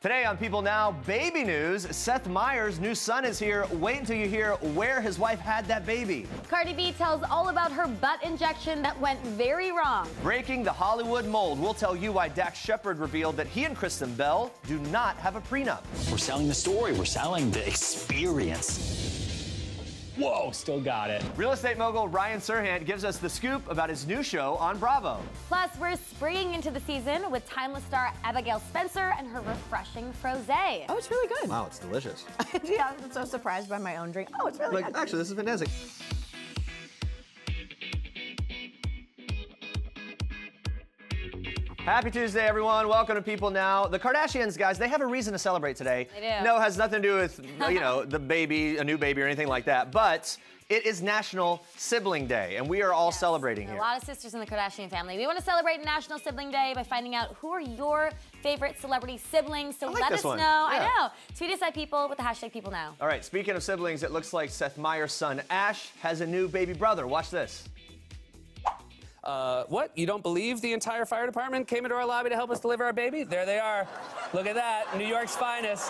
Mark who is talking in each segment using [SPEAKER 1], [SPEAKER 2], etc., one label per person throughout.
[SPEAKER 1] Today on People Now, baby news. Seth Meyers' new son is here. Wait until you hear where his wife had that baby.
[SPEAKER 2] Cardi B tells all about her butt injection that went very wrong.
[SPEAKER 1] Breaking the Hollywood mold. We'll tell you why Dax Shepard revealed that he and Kristen Bell do not have a prenup.
[SPEAKER 3] We're selling the story. We're selling the experience. Whoa, still got it.
[SPEAKER 1] Real estate mogul Ryan Serhant gives us the scoop about his new show on Bravo.
[SPEAKER 2] Plus, we're springing into the season with timeless star Abigail Spencer and her refreshing frosé.
[SPEAKER 4] Oh, it's really good.
[SPEAKER 1] Wow, it's delicious.
[SPEAKER 4] Yeah, I'm so surprised by my own drink. Oh, it's really good.
[SPEAKER 1] Actually, this is fantastic. Happy Tuesday, everyone. Welcome to People Now. The Kardashians, guys, they have a reason to celebrate today.
[SPEAKER 2] They do.
[SPEAKER 1] No, it has nothing to do with, you know, the baby, a new baby or anything like that. But it is National Sibling Day, and we are all celebrating here.
[SPEAKER 2] A lot of sisters in the Kardashian family. We want to celebrate National Sibling Day by finding out who are your favorite celebrity siblings. So let us know. Yeah. I know. Tweet us at People with the hashtag People Now.
[SPEAKER 1] All right, speaking of siblings, it looks like Seth Meyers' son, Ash, has a new baby brother. Watch this.
[SPEAKER 5] What? You don't believe the entire fire department came into our lobby to help us deliver our baby? There they are. Look at that. New York's finest.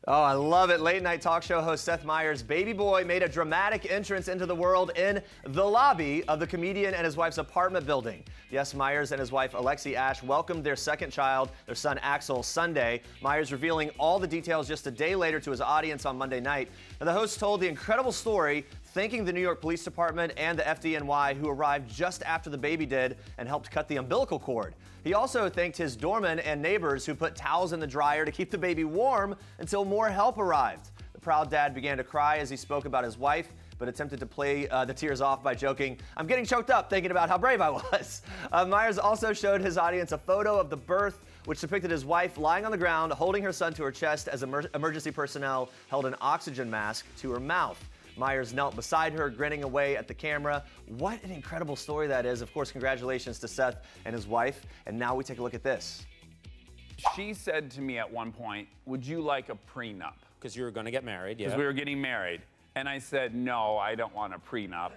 [SPEAKER 1] Oh, I love it. Late night talk show host Seth Meyers' baby boy made a dramatic entrance into the world in the lobby of the comedian and his wife's apartment building. Yes, Meyers and his wife Alexi Ash welcomed their second child, their son Axel, Sunday. Meyers revealing all the details just a day later to his audience on Monday night. And the host told the incredible story, thanking the New York Police Department and the FDNY who arrived just after the baby did and helped cut the umbilical cord. He also thanked his doorman and neighbors who put towels in the dryer to keep the baby warm until more help arrived. The proud dad began to cry as he spoke about his wife, but attempted to play the tears off by joking, "I'm getting choked up thinking about how brave I was." Meyers also showed his audience a photo of the birth, which depicted his wife lying on the ground, holding her son to her chest as emergency personnel held an oxygen mask to her mouth. Meyers knelt beside her, grinning away at the camera. What an incredible story that is. Of course, congratulations to Seth and his wife. And now we take a look at this.
[SPEAKER 6] She said to me at one point, "Would you like a prenup?"
[SPEAKER 5] Because you were going to get married, yeah.
[SPEAKER 6] Because we were getting married. And I said, "No, I don't want a prenup."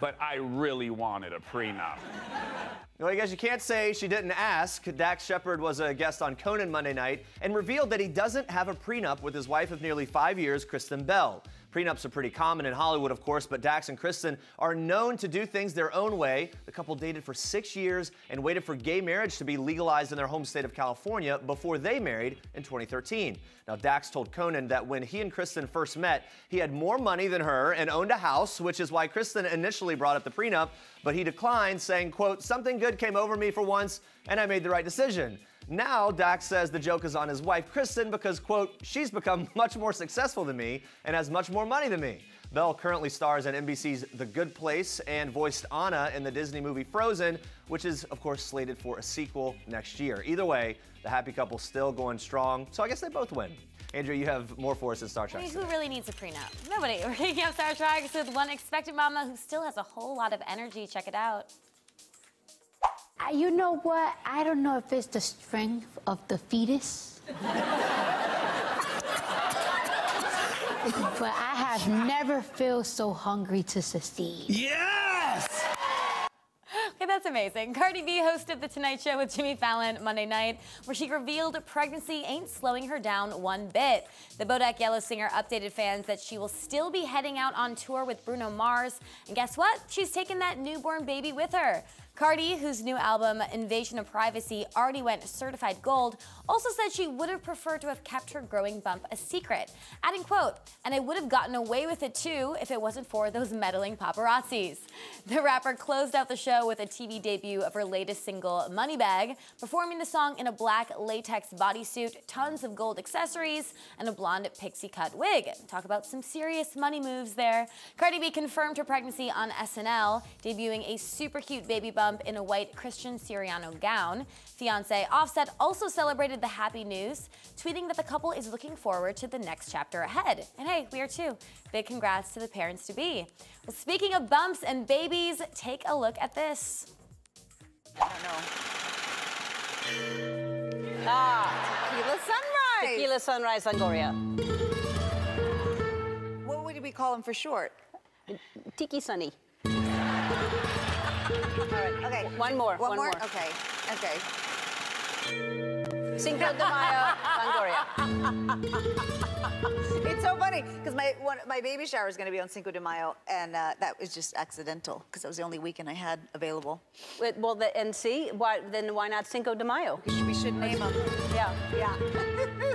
[SPEAKER 6] But I really wanted a prenup.
[SPEAKER 1] Well, I guess you can't say she didn't ask. Dax Shepard was a guest on Conan Monday night and revealed that he doesn't have a prenup with his wife of nearly 5 years, Kristen Bell. Prenups are pretty common in Hollywood, of course, but Dax and Kristen are known to do things their own way. The couple dated for 6 years and waited for gay marriage to be legalized in their home state of California before they married in 2013. Now, Dax told Conan that when he and Kristen first met, he had more money than her and owned a house, which is why Kristen initially brought up the prenup, but he declined, saying, quote, "Something good came over me for once, and I made the right decision." Now, Dax says the joke is on his wife, Kristen, because, quote, "She's become much more successful than me and has much more money than me." Bell currently stars in NBC's The Good Place and voiced Anna in the Disney movie Frozen, which is, of course, slated for a sequel next year. Either way, the happy couple's still going strong, so I guess they both win. Andrea, you have more for us in Star Trek.
[SPEAKER 2] I mean, who really needs a prenup? Nobody. We're kicking up Star Trek with one expectant mama who still has a whole lot of energy. Check it out.
[SPEAKER 7] You know what? I don't know if it's the strength of the fetus, but I have never felt so hungry to succeed.
[SPEAKER 5] Yes!
[SPEAKER 2] Okay, that's amazing. Cardi B hosted The Tonight Show with Jimmy Fallon Monday night, where she revealed pregnancy ain't slowing her down one bit. The Boehlke Yellow singer updated fans that she will still be heading out on tour with Bruno Mars. And guess what? She's taken that newborn baby with her. Cardi, whose new album, Invasion of Privacy, already went certified gold, also said she would have preferred to have kept her growing bump a secret, adding, quote, "And I would have gotten away with it too if it wasn't for those meddling paparazzis." The rapper closed out the show with a TV debut of her latest single, Moneybag, performing the song in a black latex bodysuit, tons of gold accessories, and a blonde pixie cut wig. Talk about some serious money moves there. Cardi B confirmed her pregnancy on SNL, debuting a super cute baby bump in a white Christian Siriano gown. Fiancé Offset also celebrated the happy news, tweeting that the couple is looking forward to the next chapter ahead. And hey, we are too. Big congrats to the parents-to-be. Well, speaking of bumps and babies, take a look at this.
[SPEAKER 4] I don't know. Tequila Sunrise.
[SPEAKER 8] Tequila Sunrise Longoria.
[SPEAKER 4] What would we call him for short?
[SPEAKER 8] Tiki Sunny.
[SPEAKER 4] All right, okay.
[SPEAKER 8] One more.
[SPEAKER 4] One more? Okay, okay.
[SPEAKER 8] Cinco de Mayo, Longoria.
[SPEAKER 4] It's so funny because my baby shower is going to be on Cinco de Mayo, and that was just accidental because that was the only weekend I had available.
[SPEAKER 8] Well, and see, then why not Cinco de Mayo?
[SPEAKER 4] We should name him.
[SPEAKER 8] Yeah.
[SPEAKER 4] Yeah.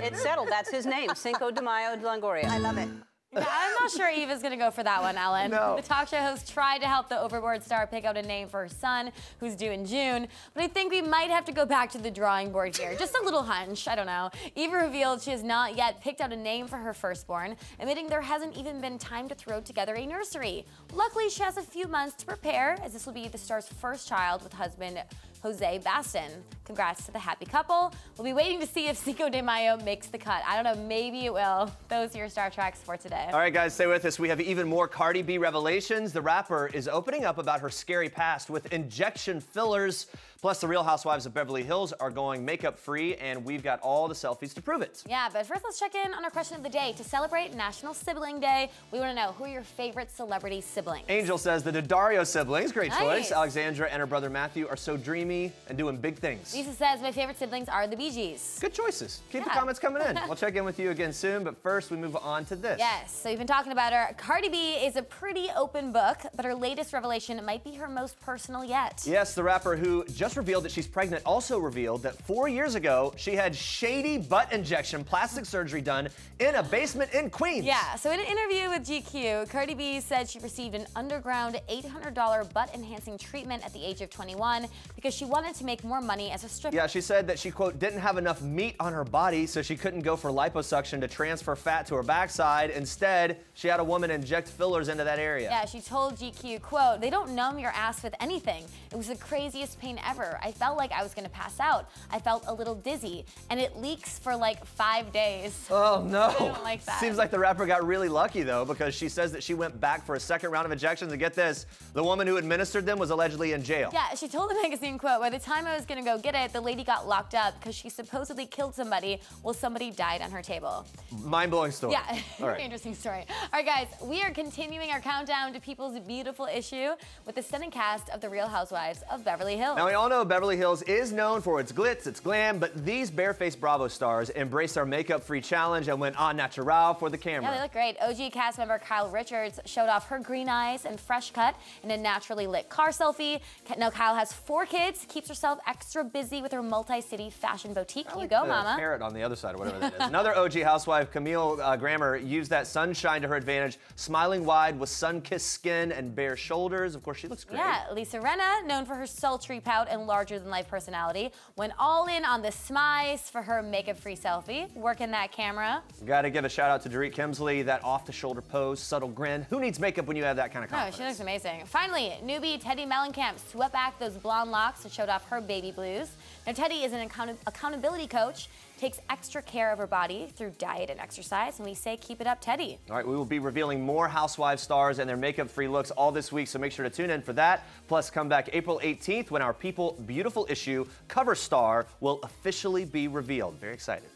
[SPEAKER 8] It's settled. That's his name, Cinco de Mayo de Longoria.
[SPEAKER 4] I love it.
[SPEAKER 2] Yeah, I'm not sure Eva's gonna go for that one, Ellen.
[SPEAKER 1] No.
[SPEAKER 2] The talk show host tried to help the Overboard star pick out a name for her son, who's due in June, but I think we might have to go back to the drawing board here. Just a little hunch, I don't know. Eva revealed she has not yet picked out a name for her firstborn, admitting there hasn't even been time to throw together a nursery. Luckily, she has a few months to prepare, as this will be the star's first child with husband Jose Bastin. Congrats to the happy couple. We'll be waiting to see if Cinco de Mayo makes the cut. I don't know, maybe it will. Those are your Star Treks for today.
[SPEAKER 1] All right, guys, stay with us. We have even more Cardi B revelations. The rapper is opening up about her scary past with injection fillers. Plus, the Real Housewives of Beverly Hills are going makeup-free, and we've got all the selfies to prove it.
[SPEAKER 2] Yeah, but first let's check in on our question of the day. To celebrate National Sibling Day, we want to know, who are your favorite celebrity siblings?
[SPEAKER 1] Angel says the Daddario siblings, great
[SPEAKER 2] Nice.
[SPEAKER 1] choice. Alexandra and her brother Matthew are so dreamy and doing big things.
[SPEAKER 2] Lisa says, my favorite siblings are the Bee Gees.
[SPEAKER 1] Good choices. Keep the
[SPEAKER 2] Yeah.
[SPEAKER 1] comments coming in. We'll check in with you again soon, but first we move on to this.
[SPEAKER 2] Yes, so you've been talking about her. Cardi B is a pretty open book, but her latest revelation might be her most personal yet.
[SPEAKER 1] Yes, the rapper who just revealed that she's pregnant also revealed that 4 years ago, she had shady butt injection plastic surgery done in a basement in Queens.
[SPEAKER 2] Yeah, so in an interview with GQ, Cardi B said she received an underground $800 butt-enhancing treatment at the age of 21 because she wanted to make more money as a stripper.
[SPEAKER 1] Yeah, she said that she, quote, didn't have enough meat on her body, so she couldn't go for liposuction to transfer fat to her backside. Instead, she had a woman inject fillers into that area.
[SPEAKER 2] Yeah, she told GQ, quote, they don't numb your ass with anything. It was the craziest pain ever. I felt like I was gonna pass out. I felt a little dizzy, and it leaks for like 5 days.
[SPEAKER 1] Oh no.
[SPEAKER 2] I don't like that.
[SPEAKER 1] Seems like the rapper got really lucky though, because she says that she went back for a second round of injections, and get this, the woman who administered them was allegedly in jail.
[SPEAKER 2] Yeah, she told the magazine, quote, by the time I was gonna go get it, the lady got locked up because she supposedly killed somebody while somebody died on her table.
[SPEAKER 1] Mind-blowing story.
[SPEAKER 2] Yeah,
[SPEAKER 1] All
[SPEAKER 2] very
[SPEAKER 1] right.
[SPEAKER 2] interesting story. All right, guys, we are continuing our countdown to People's Beautiful Issue with the stunning cast of The Real Housewives of Beverly Hills.
[SPEAKER 1] Now, we all know Beverly Hills is known for its glitz, its glam, but these barefaced Bravo stars embraced our makeup-free challenge and went en natural for the camera.
[SPEAKER 2] Yeah, they look great. OG cast member Kyle Richards showed off her green eyes and fresh cut in a naturally lit car selfie. Now, Kyle has 4 kids, keeps herself extra busy with her multi-city fashion boutique. You go,
[SPEAKER 1] the
[SPEAKER 2] mama.
[SPEAKER 1] Parrot on the other side, or whatever that is. Another OG housewife, Camille Grammer, used that sunshine to her advantage, smiling wide with sun-kissed skin and bare shoulders. Of course, she looks great.
[SPEAKER 2] Yeah, Lisa Rinna, known for her sultry pout and larger-than-life personality, went all in on the smize for her makeup-free selfie, working that camera.
[SPEAKER 1] Gotta give a shout out to Dorit Kemsley, that off-the-shoulder pose, subtle grin. Who needs makeup when you have that kind of
[SPEAKER 2] Oh,
[SPEAKER 1] confidence?
[SPEAKER 2] she looks amazing. Finally, newbie Teddy Mellencamp swept back those blonde locks and showed off her baby blues. Now, Teddy is an accountability coach, takes extra care of her body through diet and exercise, and we say keep it up, Teddy.
[SPEAKER 1] All right, we will be revealing more Housewives stars and their makeup-free looks all this week, so make sure to tune in for that. Plus, come back April 18th when our People Beautiful issue cover star will officially be revealed. Very excited.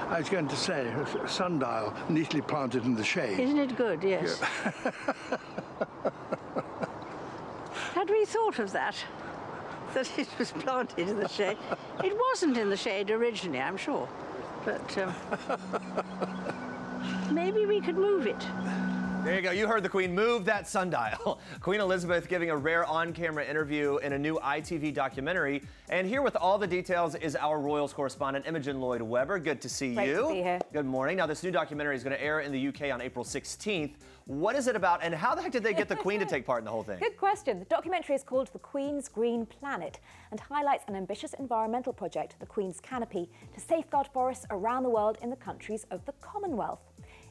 [SPEAKER 9] I was going to say, a sundial neatly planted in the shade.
[SPEAKER 7] Isn't it good? Yes. Had we thought of that? That it was planted in the shade? It wasn't in the shade originally, I'm sure. But maybe we could move it.
[SPEAKER 1] There you go. You heard the Queen. Move that sundial. Queen Elizabeth giving a rare on-camera interview in a new ITV documentary. And here with all the details is our Royals correspondent, Imogen Lloyd-Webber. Good to see you.
[SPEAKER 4] Great to be here.
[SPEAKER 1] Good morning. Now, this new documentary is going to air in the UK on April 16th. What is it about, and how the heck did they get the Queen to take part in the whole thing?
[SPEAKER 10] Good question. The documentary is called The Queen's Green Planet and highlights an ambitious environmental project, the Queen's Canopy, to safeguard forests around the world in the countries of the Commonwealth.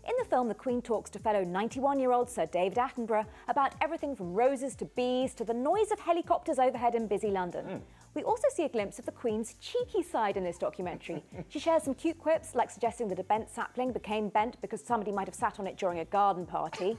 [SPEAKER 10] In the film, the Queen talks to fellow 91-year-old Sir David Attenborough about everything from roses to bees to the noise of helicopters overhead in busy London. We also see a glimpse of the Queen's cheeky side in this documentary. She shares some cute quips, like suggesting that a bent sapling became bent because somebody might have sat on it during a garden party.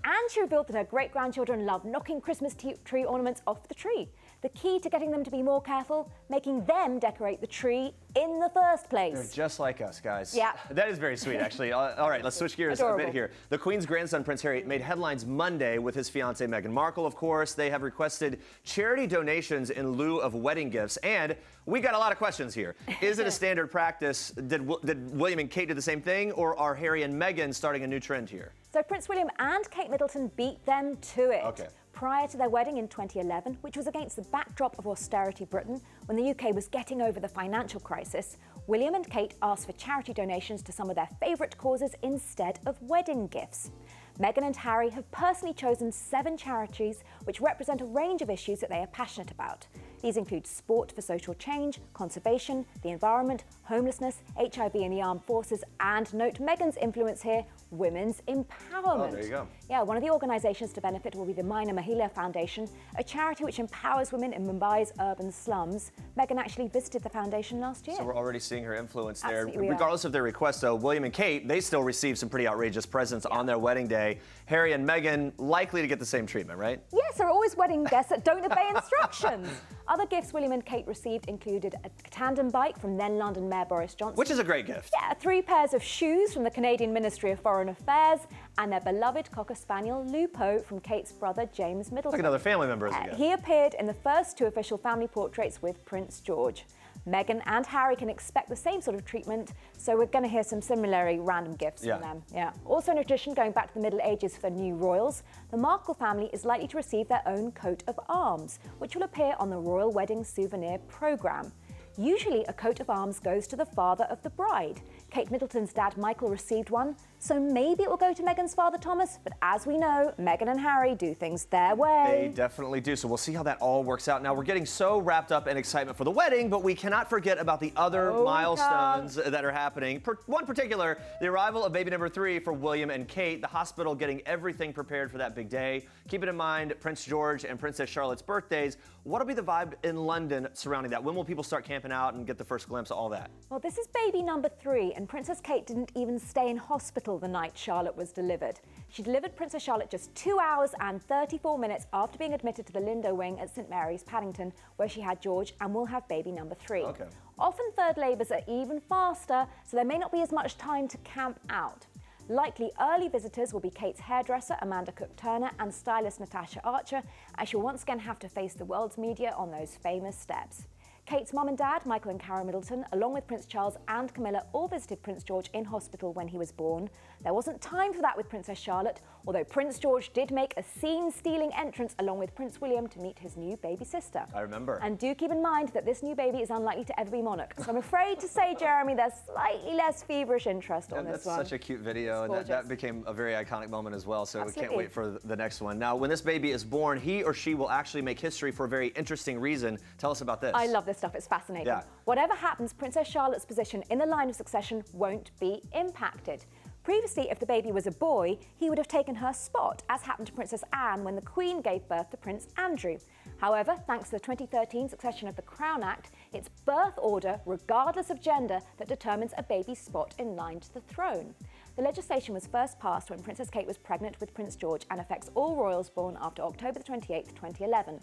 [SPEAKER 10] And she revealed that her great-grandchildren love knocking Christmas tree ornaments off the tree. The key to getting them to be more careful, making them decorate the tree in the first place.
[SPEAKER 1] They're just like us, guys.
[SPEAKER 10] Yeah.
[SPEAKER 1] That is very sweet, actually. All right, let's switch gears a bit here. The Queen's grandson, Prince Harry, made headlines Monday with his fiancée, Meghan Markle, of course. They have requested charity donations in lieu of wedding gifts. And we got a lot of questions here. Is it a standard practice? Did William and Kate do the same thing? Or are Harry and Meghan starting a new trend here?
[SPEAKER 10] So Prince William and Kate Middleton beat them to it.
[SPEAKER 1] Okay.
[SPEAKER 10] Prior to their wedding in 2011, which was against the backdrop of austerity Britain, when the UK was getting over the financial crisis, William and Kate asked for charity donations to some of their favourite causes instead of wedding gifts. Meghan and Harry have personally chosen 7 charities which represent a range of issues that they are passionate about. These include sport for social change, conservation, the environment, homelessness, HIV and the armed forces, and note Meghan's influence here, women's empowerment.
[SPEAKER 1] Oh, there you go.
[SPEAKER 10] Yeah, one of the organisations to benefit will be the Mina Mahila Foundation, a charity which empowers women in Mumbai's urban slums. Meghan actually visited the foundation last year.
[SPEAKER 1] So we're already seeing her influence there.
[SPEAKER 10] Absolutely
[SPEAKER 1] Regardless of their request, though, William and Kate, they still received some pretty outrageous presents on their wedding day. Harry and Meghan likely to get the same treatment, right?
[SPEAKER 10] Yes, there are always wedding guests that don't obey instructions. Other gifts William and Kate received included a tandem bike from then London Mayor Boris Johnson.
[SPEAKER 1] Which is a great gift.
[SPEAKER 10] Yeah, 3 pairs of shoes from the Canadian Ministry of Foreign Affairs, and their beloved Cocker Spaniel Lupo from Kate's brother James Middleton.
[SPEAKER 1] Like another family member as a gift.
[SPEAKER 10] He appeared in the first 2 official family portraits with Prince George. Meghan and Harry can expect the same sort of treatment, so we're going to hear some similarly random gifts from them. Yeah. Also, in addition, going back to the Middle Ages for new royals, the Markle family is likely to receive their own coat of arms, which will appear on the Royal Wedding Souvenir programme. Usually, a coat of arms goes to the father of the bride. Kate Middleton's dad, Michael, received one, so maybe it will go to Meghan's father, Thomas, but as we know, Meghan and Harry do things their way.
[SPEAKER 1] They definitely do, so we'll see how that all works out. Now, we're getting so wrapped up in excitement for the wedding, but we cannot forget about the other milestones that are happening. One particular, the arrival of baby number 3 for William and Kate, the hospital getting everything prepared for that big day. Keeping in mind Prince George and Princess Charlotte's birthdays, what'll be the vibe in London surrounding that? When will people start camping out and get the first glimpse of all that?
[SPEAKER 10] Well, this is baby number 3, and Princess Kate didn't even stay in hospital the night Charlotte was delivered. She delivered Princess Charlotte just 2 hours and 34 minutes after being admitted to the Lindo wing at St Mary's, Paddington, where she had George and will have baby number 3.
[SPEAKER 1] Okay.
[SPEAKER 10] Often third labours are even faster, so there may not be as much time to camp out. Likely early visitors will be Kate's hairdresser, Amanda Cook-Turner, and stylist Natasha Archer, as she'll once again have to face the world's media on those famous steps. Kate's mum and dad, Michael and Cara Middleton, along with Prince Charles and Camilla, all visited Prince George in hospital when he was born. There wasn't time for that with Princess Charlotte, although Prince George did make a scene-stealing entrance along with Prince William to meet his new baby sister.
[SPEAKER 1] I remember.
[SPEAKER 10] And do keep in mind that this new baby is unlikely to ever be monarch. So I'm afraid to say, Jeremy, there's slightly less feverish interest on this one.
[SPEAKER 1] That's such a cute video, and that became a very iconic moment as well, so
[SPEAKER 10] Absolutely.
[SPEAKER 1] we can't wait for the next one. Now, when this baby is born, he or she will actually make history for a very interesting reason. Tell us about this.
[SPEAKER 10] I love this stuff. It's fascinating.
[SPEAKER 1] Yeah.
[SPEAKER 10] Whatever happens, Princess Charlotte's position in the line of succession won't be impacted. Previously, if the baby was a boy, he would have taken her spot, as happened to Princess Anne when the Queen gave birth to Prince Andrew. However, thanks to the 2013 Succession of the Crown Act, it's birth order, regardless of gender, that determines a baby's spot in line to the throne. The legislation was first passed when Princess Kate was pregnant with Prince George and affects all royals born after October 28, 2011.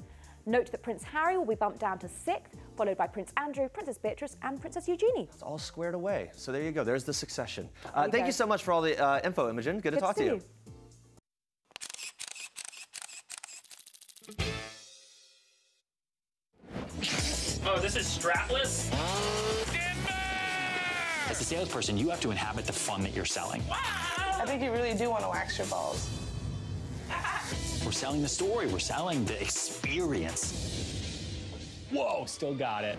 [SPEAKER 10] Note that Prince Harry will be bumped down to 6th, followed by Prince Andrew, Princess Beatrice, and Princess Eugenie.
[SPEAKER 1] It's all squared away. So there you go. There's the succession. Thank you so much for all the info, Imogen. Good to talk to you.
[SPEAKER 3] Oh, this is strapless? As a salesperson, you have to inhabit the fun that you're selling.
[SPEAKER 11] I think you really do want to wax your balls.
[SPEAKER 3] We're selling the story. We're selling the experience. Whoa, still got it.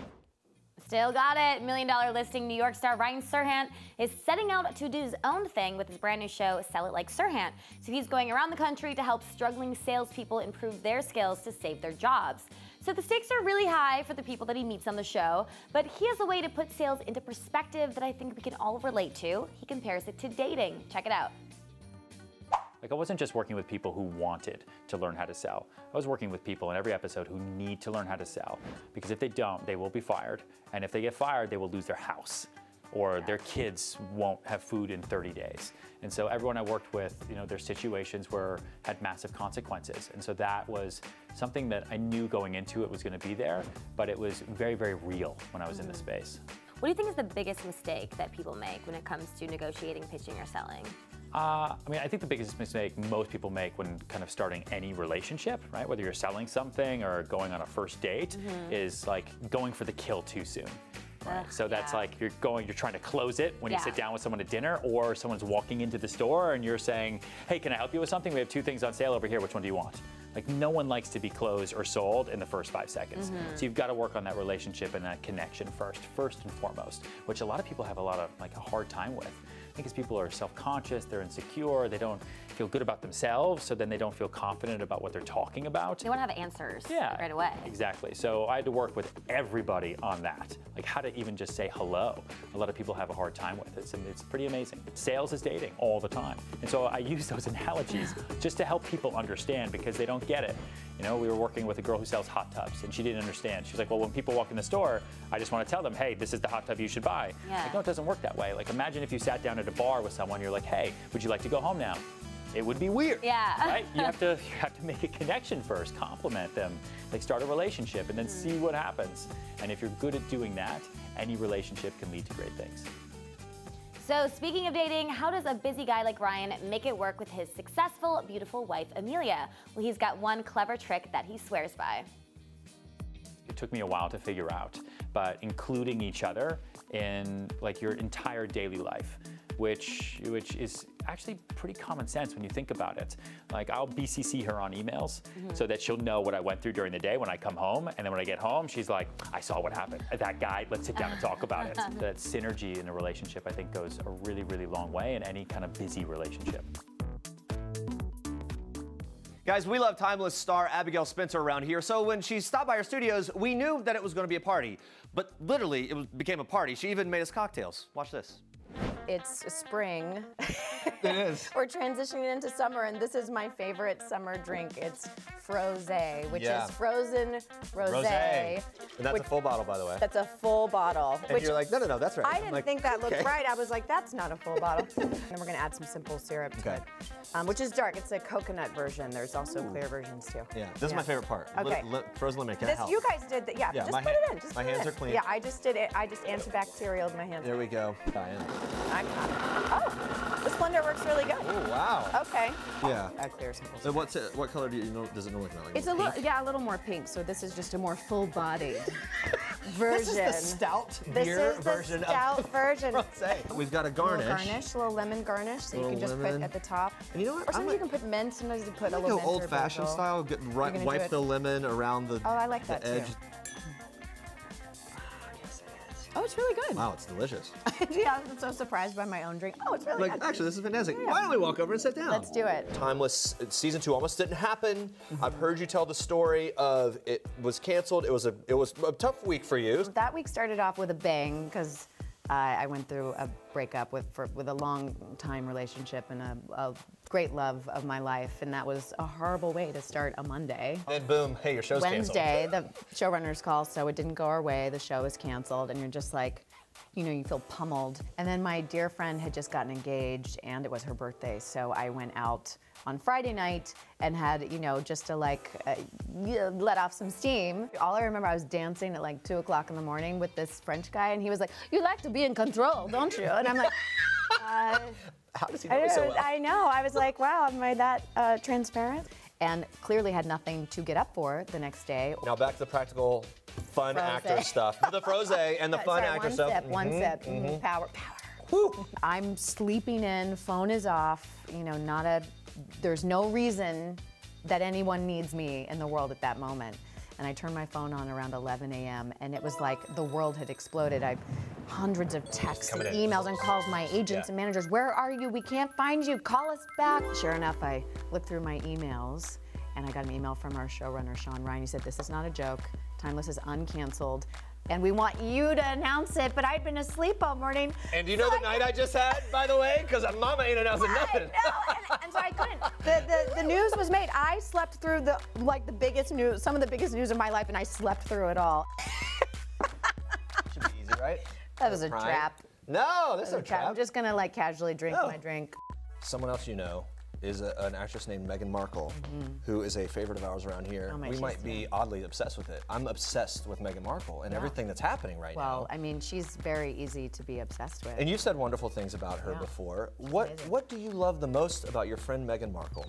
[SPEAKER 2] Still got it. $1 Million Listing New York star Ryan Serhant is setting out to do his own thing with his brand new show, Sell It Like Serhant. So he's going around the country to help struggling salespeople improve their skills to save their jobs. So the stakes are really high for the people that he meets on the show, but he has a way to put sales into perspective that I think we can all relate to. He compares it to dating. Check it out.
[SPEAKER 12] Like, I wasn't just working with people who wanted to learn how to sell. I was working with people in every episode who need to learn how to sell, because if they don't, they will be fired. And if they get fired, they will lose their house. or their kids won't have food in 30 days. And so everyone I worked with, you know, there's situations where had massive consequences. And so that was something that I knew going into it was going to be there, but it was very, very real when I was in the space.
[SPEAKER 2] What do you think is the biggest mistake that people make when it comes to negotiating, pitching, or selling?
[SPEAKER 12] I mean, I think the biggest mistake most people make when kind of starting any relationship, right, whether you're selling something or going on a first date, is like going for the kill too soon. Right. So that's like you're trying to close it when you sit down with someone at dinner, or someone's walking into the store and you're saying, hey, can I help you with something? We have 2 things on sale over here. Which one do you want? Like, no one likes to be closed or sold in the first 5 seconds. So you've got to work on that relationship and that connection first and foremost, which a lot of people have a hard time with. I think as people are self-conscious, they're insecure, they don't feel good about themselves, so then they don't feel confident about what they're talking about.
[SPEAKER 2] They want to have answers right away.
[SPEAKER 12] Exactly. So I had to work with everybody on that, like how to even just say hello. A lot of people have a hard time with it, and it's pretty amazing. Sales is dating all the time. And so I use those analogies just to help people understand, because they don't get it. You know, we were working with a girl who sells hot tubs, and she didn't understand. She's like, well, when people walk in the store, I just want to tell them, hey, this is the hot tub you should buy. Like, no, it doesn't work that way. Like, imagine if you sat down at a bar with someone, you're like, hey, would you like to go home now? It would be weird. Right? You have to make a connection first, compliment them, like start a relationship, and then see what happens. And if you're good at doing that, any relationship can lead to great things.
[SPEAKER 2] So speaking of dating, how does a busy guy like Ryan make it work with his successful, beautiful wife, Amelia? Well, he's got one clever trick that he swears by.
[SPEAKER 12] It took me a while to figure out, but including each other in like your entire daily life, which is actually pretty common sense when you think about it. Like, I'll BCC her on emails so that she'll know what I went through during the day when I come home, and then when I get home, she's like, I saw what happened. That guy, let's sit down and talk about it. That synergy in a relationship, I think, goes a really, really long way in any kind of busy relationship.
[SPEAKER 1] Guys, we love timeless star Abigail Spencer around here, so when she stopped by our studios, we knew that it was going to be a party. But literally, it became a party. She even made us cocktails. Watch this.
[SPEAKER 13] It's spring.
[SPEAKER 1] It is.
[SPEAKER 13] We're transitioning into summer, and this is my favorite summer drink. It's Frosé, which is frozen rosé.
[SPEAKER 1] And that's a full bottle, by the way.
[SPEAKER 13] That's a full bottle.
[SPEAKER 1] And you're like, no, that's right.
[SPEAKER 13] I didn't think that looked right. I was like, that's not a full bottle. And then we're gonna add some simple syrup to it, which is dark. It's a coconut version. There's also clear versions too.
[SPEAKER 1] Yeah, this is my favorite part.
[SPEAKER 13] Okay.
[SPEAKER 1] Frozen lemonade, can I help?
[SPEAKER 13] You guys did that. Yeah, just put it in. Just
[SPEAKER 1] my
[SPEAKER 13] put it
[SPEAKER 1] hands
[SPEAKER 13] in.
[SPEAKER 1] are clean.
[SPEAKER 13] Yeah, I just did it. I just antibacterialed my hands.
[SPEAKER 1] There we go. Diane.
[SPEAKER 13] Oh, this blender works really good.
[SPEAKER 1] Oh, wow.
[SPEAKER 13] Okay.
[SPEAKER 1] Yeah.
[SPEAKER 13] Clear simple.
[SPEAKER 1] So what color do you know? Does it normally smell like?
[SPEAKER 13] It's a little more pink. So this is just a more full-bodied version.
[SPEAKER 1] This is the stout beer version of Rosé. We've got a garnish.
[SPEAKER 13] A little lemon garnish, so you can just put at the top.
[SPEAKER 1] And you know what?
[SPEAKER 13] Or sometimes you can put mint. Sometimes you put a little mint.
[SPEAKER 1] Old-fashioned style. Wipe the lemon around the
[SPEAKER 13] I like that
[SPEAKER 1] edge.
[SPEAKER 13] too. Oh, it's really good.
[SPEAKER 1] Wow, it's delicious.
[SPEAKER 13] Yeah, I'm so surprised by my own drink. Oh, it's really good.
[SPEAKER 1] Actually, this is fantastic. Yeah. Why don't we walk over and sit down?
[SPEAKER 13] Let's do it.
[SPEAKER 1] Timeless season 2 almost didn't happen. I've heard you tell the story of it was canceled. It was a tough week for you.
[SPEAKER 13] That week started off with a bang because I went through a breakup with a long time relationship and a great love of my life, and that was a horrible way to start a Monday.
[SPEAKER 1] And boom, hey, your show's
[SPEAKER 13] Wednesday, the showrunners call, so it didn't go our way. The show is canceled, and you're just like, you know, you feel pummeled. And then my dear friend had just gotten engaged, and it was her birthday, so I went out on Friday night and had, you know, just to like let off some steam. All I remember, I was dancing at like 2 o'clock in the morning with this French guy, and he was like, you like to be in control, don't you? And I'm like,
[SPEAKER 1] how does he know me so well?
[SPEAKER 13] I know. I was like, wow, am I that transparent? And clearly had nothing to get up for the next day.
[SPEAKER 1] Now back to the practical, fun actor stuff. The Frosé and the fun actor stuff.
[SPEAKER 13] One sip. Power.
[SPEAKER 1] Whew.
[SPEAKER 13] I'm sleeping in, phone is off, you know, there's no reason that anyone needs me in the world at that moment. And I turned my phone on around 11 a.m. and it was like the world had exploded. I hundreds of texts and emails and calls, my agents and managers, where are you? We can't find you, call us back. Sure enough, I looked through my emails and I got an email from our showrunner, Sean Ryan. He said, this is not a joke. Timeless is uncanceled. And we want you to announce it, but I'd been asleep all morning.
[SPEAKER 1] And do you know the night I just had, by the way? Because Mama ain't announcing nothing.
[SPEAKER 13] And so I couldn't. The news was made. I slept through the biggest news, some of the biggest news of my life, and I slept through it all.
[SPEAKER 1] Should be easy, right?
[SPEAKER 13] That was a trap.
[SPEAKER 1] No, this is a trap.
[SPEAKER 13] I'm just gonna like casually drink my drink.
[SPEAKER 1] Someone else you know is an actress named Meghan Markle, who is a favorite of ours around here.
[SPEAKER 13] Oh, my
[SPEAKER 1] we might be oddly obsessed with it. I'm obsessed with Meghan Markle and everything that's happening right now.
[SPEAKER 13] Well, I mean, she's very easy to be obsessed with.
[SPEAKER 1] And you've said wonderful things about her before. What do you love the most about your friend Meghan Markle?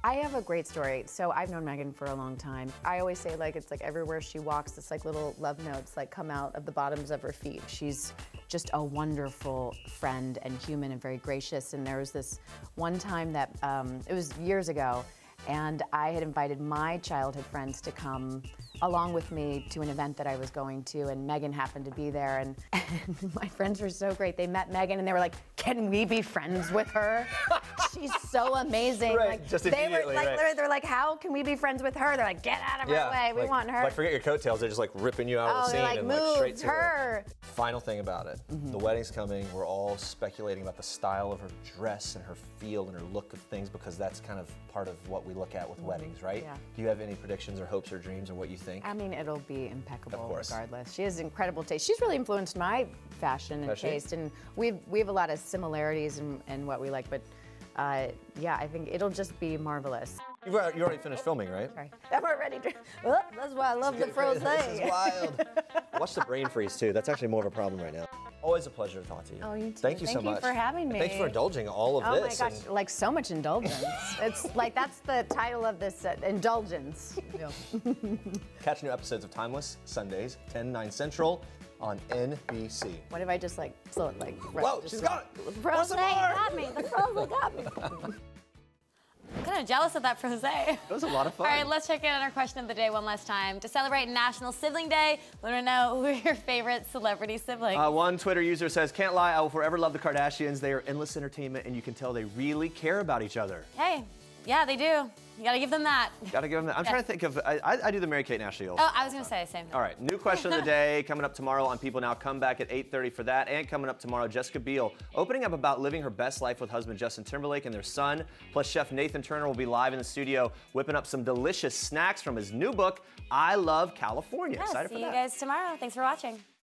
[SPEAKER 13] I have a great story. So I've known Meghan for a long time. I always say like it's like everywhere she walks, it's like little love notes like come out of the bottoms of her feet. She's just a wonderful friend and human and very gracious. And there was this one time that, it was years ago, and I had invited my childhood friends to come along with me to an event that I was going to, and Meghan happened to be there, and my friends were so great. They met Meghan and they were like, can we be friends with her? She's so amazing.
[SPEAKER 1] Right,
[SPEAKER 13] like,
[SPEAKER 1] just
[SPEAKER 13] they were
[SPEAKER 1] immediately,
[SPEAKER 13] like,
[SPEAKER 1] right.
[SPEAKER 13] they're like, how can we be friends with her? They're like, get out of her way, we want her.
[SPEAKER 1] Like, forget your coattails, they're just like ripping you out of the scene
[SPEAKER 13] like,
[SPEAKER 1] and
[SPEAKER 13] move
[SPEAKER 1] like straight to
[SPEAKER 13] her.
[SPEAKER 1] Final thing about it, the wedding's coming, we're all speculating about the style of her dress and her feel and her look of things because that's kind of part of what we look at with weddings, right?
[SPEAKER 13] Yeah.
[SPEAKER 1] Do you have any predictions or hopes or dreams or what you think?
[SPEAKER 13] I mean, it'll be impeccable
[SPEAKER 1] Of course.
[SPEAKER 13] regardless. She has incredible taste. She's really influenced my fashion and taste, and we have a lot of similarities in what we like, but yeah, I think it'll just be marvelous.
[SPEAKER 1] You already finished filming, right?
[SPEAKER 13] Sorry. I'm already oh, that's why I love the frosé.
[SPEAKER 1] This is wild. Watch the brain freeze too. That's actually more of a problem right now. Always a pleasure to talk to you.
[SPEAKER 13] Oh, you too.
[SPEAKER 1] Thank you so much.
[SPEAKER 13] Thank you for having me.
[SPEAKER 1] Thanks for indulging all of this.
[SPEAKER 13] Oh my gosh, like so much indulgence. It's like, that's the title of this, indulgence.
[SPEAKER 1] Catch new episodes of Timeless, Sundays, 10, 9 Central on NBC.
[SPEAKER 13] What if I just like,
[SPEAKER 1] Whoa, she's got it.
[SPEAKER 13] The frosé got me, the frosé got me.
[SPEAKER 2] I'm kind of jealous of that frosé.
[SPEAKER 1] That was a lot of fun.
[SPEAKER 2] All right, let's check in on our question of the day one last time. To celebrate National Sibling Day, we want to know who are your favorite celebrity siblings?
[SPEAKER 1] One Twitter user says, can't lie, I will forever love the Kardashians. They are endless entertainment and you can tell they really care about each other.
[SPEAKER 2] Hey, yeah, they do. You gotta give them that.
[SPEAKER 1] Gotta give them that. I'm trying to think of, I do the Mary-Kate and Ashley.
[SPEAKER 2] Oh, I was gonna say the same thing.
[SPEAKER 1] All right, new question of the day coming up tomorrow on People Now. Come back at 8:30 for that. And coming up tomorrow, Jessica Biel opening up about living her best life with husband Justin Timberlake and their son. Plus, Chef Nathan Turner will be live in the studio whipping up some delicious snacks from his new book, I Love California.
[SPEAKER 2] Yeah,
[SPEAKER 1] Excited for
[SPEAKER 2] see
[SPEAKER 1] that.
[SPEAKER 2] you guys tomorrow. Thanks for watching.